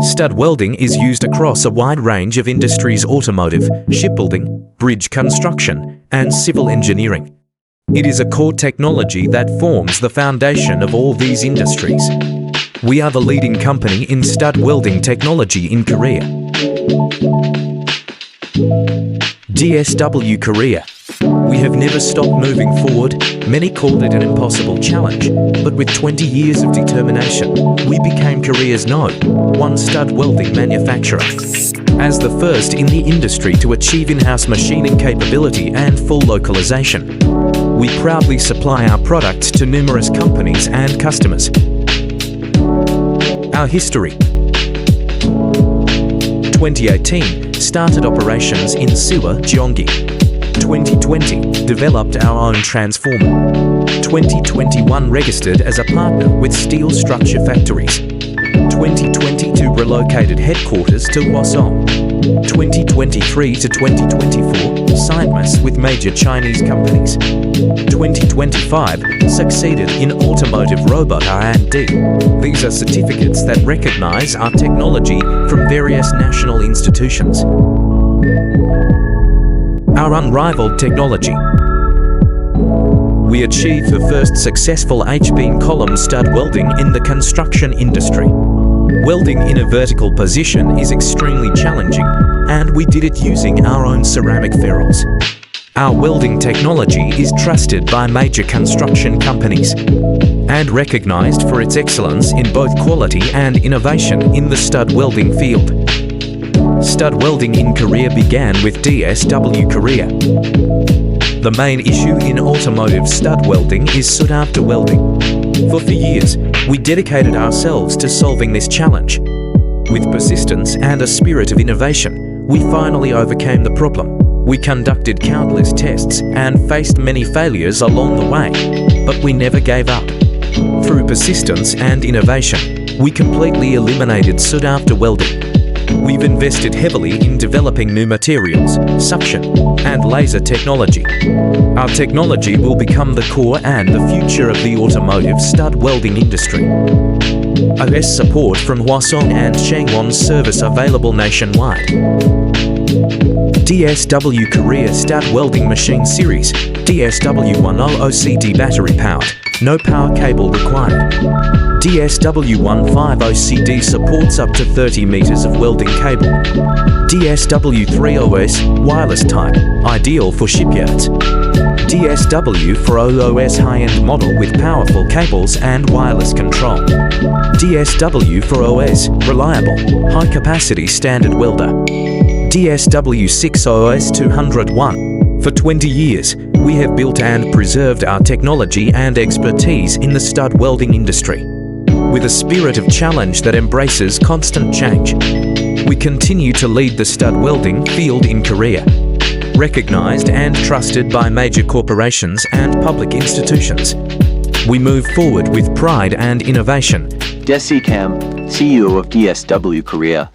Stud welding is used across a wide range of industries: automotive, shipbuilding, bridge construction, and civil engineering. It is a core technology that forms the foundation of all these industries. We are the leading company in stud welding technology in Korea. DSWKOREA. We have never stopped moving forward. Many called it an impossible challenge, but with 20 years of determination, we became Korea's #1 stud welding manufacturer. As the first in the industry to achieve in-house machining capability and full localization, we proudly supply our products to numerous companies and customers. Our history. 2018, started operations in Suwa, Gyeonggi. 2020, developed our own transformer. 2021, registered as a partner with steel structure factories. 2022, relocated headquarters to Hwaseong. 2023 to 2024, signed MOUs with major Chinese companies. 2025, succeeded in automotive robot R&D. These are certificates that recognize our technology from various national institutions. Our unrivaled technology. We achieved the first successful H-beam column stud welding in the construction industry. Welding in a vertical position is extremely challenging, and we did it using our own ceramic ferrules. Our welding technology is trusted by major construction companies and recognized for its excellence in both quality and innovation in the stud welding field. Stud welding in Korea began with DSWKOREA. The main issue in automotive stud welding is sought-after welding. For years, we dedicated ourselves to solving this challenge. With persistence and a spirit of innovation, we finally overcame the problem. We conducted countless tests and faced many failures along the way, but we never gave up. Through persistence and innovation, we completely eliminated sought-after welding. We've invested heavily in developing new materials, suction, and laser technology. Our technology will become the core and the future of the automotive stud welding industry. OS support from Hwaseong and Changwon service available nationwide. DSWKOREA Stud Welding Machine Series, DSW10OCD battery powered, no power cable required. DSW150CD supports up to 30 meters of welding cable. DSW30OS wireless type, ideal for shipyards. DSW40OS high-end model with powerful cables and wireless control. DSW4OS reliable, high-capacity standard welder. DSW6OS 201. For 20 years, we have built and preserved our technology and expertise in the stud welding industry. With a spirit of challenge that embraces constant change, we continue to lead the stud welding field in Korea. Recognized and trusted by major corporations and public institutions, we move forward with pride and innovation. Desi Kam, CEO of DSWKOREA.